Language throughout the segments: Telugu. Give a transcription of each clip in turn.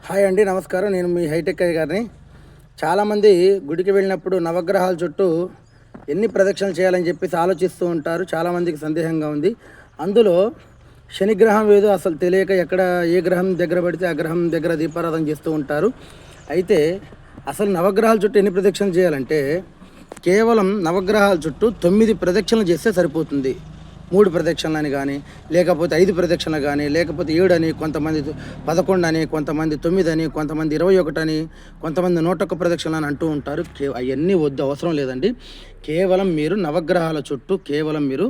హాయ్ అండి, నమస్కారం. నేను మీ హైటెక్ అయ్య గారిని. చాలామంది గుడికి వెళ్ళినప్పుడు నవగ్రహాల చుట్టూ ఎన్ని ప్రదక్షిణలు చేయాలని చెప్పేసి ఆలోచిస్తూ ఉంటారు. చాలామందికి సందేహంగా ఉంది. అందులో శనిగ్రహం ఏదో అసలు తెలియక ఎక్కడ ఏ గ్రహం దగ్గర పడితే ఆ గ్రహం దగ్గర దీపారాధన చేస్తూ ఉంటారు. అయితే అసలు నవగ్రహాల చుట్టూ ఎన్ని ప్రదక్షిణలు చేయాలంటే కేవలం నవగ్రహాల చుట్టూ 9 ప్రదక్షిణలు చేస్తే సరిపోతుంది. 3 ప్రదక్షిణలని కానీ, లేకపోతే 5 ప్రదక్షిణలు కానీ, లేకపోతే 7 అని, కొంతమంది 11 అని, కొంతమంది 9 అని, కొంతమంది 21 అని, కొంతమంది 101 ప్రదక్షిణలు అని అంటూ ఉంటారు. అవన్నీ వద్దు, అవసరం లేదండి. కేవలం మీరు నవగ్రహాల చుట్టూ కేవలం మీరు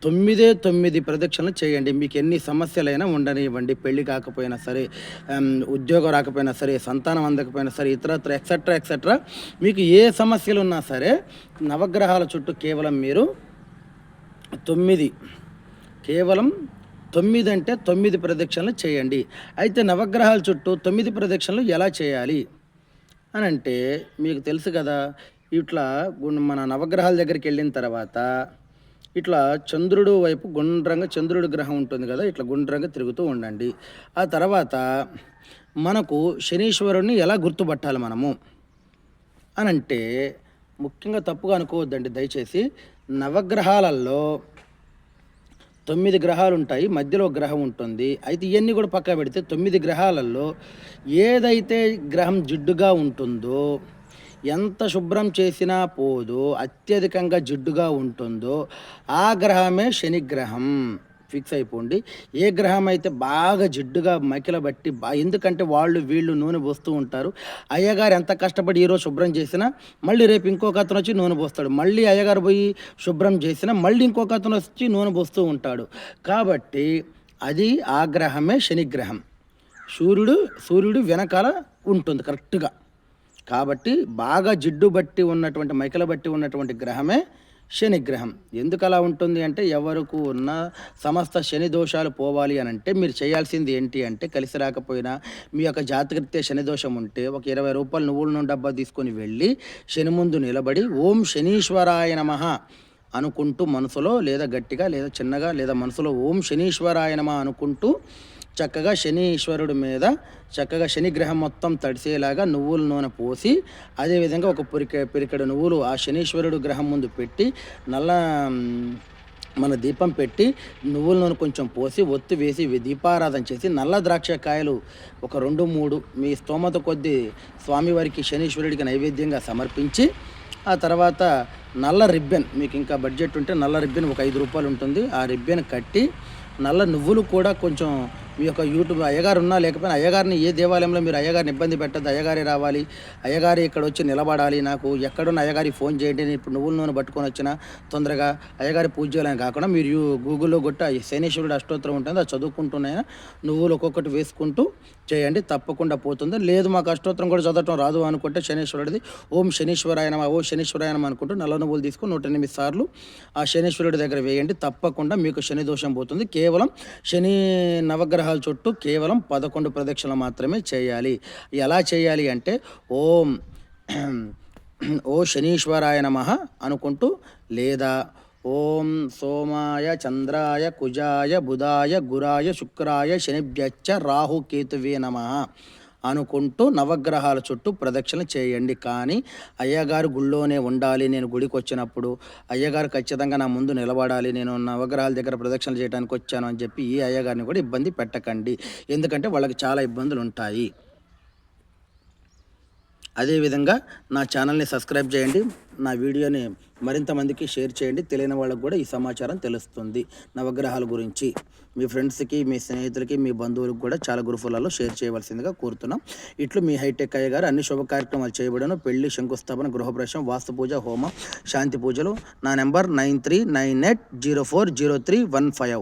9 ప్రదక్షిణలు చేయండి. మీకు ఎన్ని సమస్యలైనా ఉండనివ్వండి. పెళ్ళి కాకపోయినా సరే, ఉద్యోగం రాకపోయినా సరే, సంతానం అందకపోయినా సరే, ఇతరత్ర ఎక్సెట్రా ఎక్సెట్రా మీకు ఏ సమస్యలు ఉన్నా సరే నవగ్రహాల చుట్టూ కేవలం మీరు 9 కేవలం 9 అంటే 9 ప్రదక్షిణలు చేయండి. అయితే నవగ్రహాల చుట్టూ 9 ప్రదక్షిణలు ఎలా చేయాలి అని అంటే మీకు తెలుసు కదా. ఇట్లా మన నవగ్రహాల దగ్గరికి వెళ్ళిన తర్వాత ఇట్లా చంద్రుడు వైపు గుండ్రంగా, చంద్రుడి గ్రహం ఉంటుంది కదా, ఇట్లా గుండ్రంగా తిరుగుతూ ఉండండి. ఆ తర్వాత మనకు శనీశ్వరుణ్ణి ఎలా గుర్తుపట్టాలి మనము అని అంటే ముఖ్యంగా తప్పుగా అనుకోవద్దండి దయచేసి. నవగ్రహాలలో 9 గ్రహాలు ఉంటాయి, మధ్యలో గ్రహం ఉంటుంది. అయితే ఇవన్నీ కూడా పక్కా పెడితే 9 గ్రహాలలో ఏదైతే గ్రహం జిడ్డుగా ఉంటుందో, ఎంత శుభ్రం చేసినా పోదు, అత్యధికంగా జిడ్డుగా ఉంటుందో ఆ గ్రహమే శనిగ్రహం. ఫిక్స్ అయిపోండి. ఏ గ్రహం అయితే బాగా జిడ్డుగా మకిల బట్టి ఎందుకంటే వీళ్ళు నూనె పోస్తూ ఉంటారు. అయ్యగారు ఎంత కష్టపడి ఈరోజు శుభ్రం చేసినా మళ్ళీ రేపు ఇంకొక అతను వచ్చి నూనె పోస్తాడు. మళ్ళీ అయ్యగారు పోయి శుభ్రం చేసినా మళ్ళీ ఇంకొక అతను వచ్చి నూనె పోస్తూ ఉంటాడు. కాబట్టి అది ఆ గ్రహమే శనిగ్రహం. సూర్యుడు వెనకాల ఉంటుంది కరెక్ట్గా. కాబట్టి బాగా జిడ్డు బట్టి ఉన్నటువంటి మైకల బట్టి ఉన్నటువంటి గ్రహమే శనిగ్రహం. ఎందుకు అలా ఉంటుంది అంటే ఎవరికి ఉన్న సమస్త శని దోషాలు పోవాలి అని అంటే మీరు చేయాల్సింది ఏంటి అంటే, కలిసి రాకపోయినా మీ యొక్క జాతకరీత్యా శని దోషం ఉంటే ఒక 20 రూపాయలు నువ్వుల నూనె డబ్బా తీసుకొని వెళ్ళి శని ముందు నిలబడి ఓం శనీశ్వరాయ నమః అనుకుంటూ మనసులో, లేదా గట్టిగా లేదా చిన్నగా లేదా మనసులో ఓం శనీశ్వరాయ నమః అనుకుంటూ చక్కగా శనీశ్వరుడి మీద చక్కగా శనిగ్రహం మొత్తం తడిసేలాగా నువ్వుల నూనె పోసి, అదేవిధంగా ఒక పిరికెడు నువ్వులు ఆ శనీశ్వరుడు గ్రహం ముందు పెట్టి మన దీపం పెట్టి నువ్వుల నూనె కొంచెం పోసి ఒత్తి వేసి దీపారాధన చేసి నల్ల ద్రాక్ష కాయలు ఒక 2-3 మీ స్తోమత కొద్దీ స్వామివారికి శనీశ్వరుడికి నైవేద్యంగా సమర్పించి, ఆ తర్వాత నల్ల రిబ్బన్, మీకు ఇంకా బడ్జెట్ ఉంటే నల్ల రిబ్బన్ ఒక 5 రూపాయలు ఉంటుంది, ఆ రిబ్బన్ కట్టి నల్ల నువ్వులు కూడా కొంచెం మీ యొక్క యూట్యూబ్ అయ్యగారు ఉన్నా లేకపోయినా అయ్యగారిని ఏ దేవాలయంలో మీరు అయ్యగారిని ఇబ్బంది పెట్టద్దు. అయ్యగారి రావాలి, అయ్యగారి ఇక్కడ వచ్చి నిలబడాలి, నాకు ఎక్కడున్న అయ్యగారికి ఫోన్ చేయండి, నేను ఇప్పుడు నువ్వుల నూనె పట్టుకొని వచ్చిన తొందరగా అయ్యగారి పూజ చేయాలని కాకుండా మీరు గూగుల్లో కొట్టి శనీశ్వరుడు అష్టోత్తరం ఉంటుంది, అది చదువుకుంటున్నాయినా నువ్వులు ఒక్కొక్కటి వేసుకుంటూ చేయండి, తప్పకుండా పోతుంది. లేదు మాకు అష్టోత్తరం కూడా చదవటం రాదు అనుకుంటే శనీశ్వరుడిది ఓం శనీశ్వరాయ నమః ఓం శనీశ్వరాయ నమః అనుకుంటూ నల్ల నువ్వులు తీసుకుని 108 సార్లు ఆ శనీశ్వరుడి దగ్గర వేయండి. తప్పకుండా మీకు శని దోషం పోతుంది. కేవలం శని నవగ్రహాల చుట్టూ కేవలం 11 ప్రదక్షిణలు మాత్రమే చేయాలి. ఎలా చేయాలి అంటే ఓ శనీశ్వరాయ నమః అనుకుంటూ, లేదా ఓం సోమాయ చంద్రాయ కుజాయ బుధాయ గురాయ శుక్రాయ శనిభ్యచ్చ రాహుకేతువే నమః అనుకుంటూ నవగ్రహాల చుట్టూ ప్రదక్షిణ చేయండి. కానీ అయ్యగారు గుళ్ళోనే ఉండాలి, నేను గుడికి వచ్చినప్పుడు అయ్యగారు ఖచ్చితంగా నా ముందు నిలబడాలి, నేను నవగ్రహాల దగ్గర ప్రదక్షిణలు చేయడానికి వచ్చాను అని చెప్పి ఈ అయ్యగారిని కూడా ఇబ్బంది పెట్టకండి. ఎందుకంటే వాళ్ళకి చాలా ఇబ్బందులు ఉంటాయి. అదేవిధంగా నా ఛానల్ని సబ్స్క్రైబ్ చేయండి, నా వీడియోని మరింత మందికి షేర్ చేయండి. తెలియని వాళ్ళకు కూడా ఈ సమాచారం తెలుస్తుంది. నవగ్రహాల గురించి మీ ఫ్రెండ్స్కి, మీ స్నేహితులకి, మీ బంధువులకు కూడా చాలా గ్రూపులలో షేర్ చేయవలసిందిగా కోరుతున్నాం. ఇట్లు మీ హైటెక్ అయ్య గారు. అన్ని శుభ కార్యక్రమాలు చేయబడను. పెళ్లి, శంకుస్థాపన, గృహప్రవేశం, వాస్తు పూజ, హోమం, శాంతి పూజలు. నా నెంబర్ 9398040315.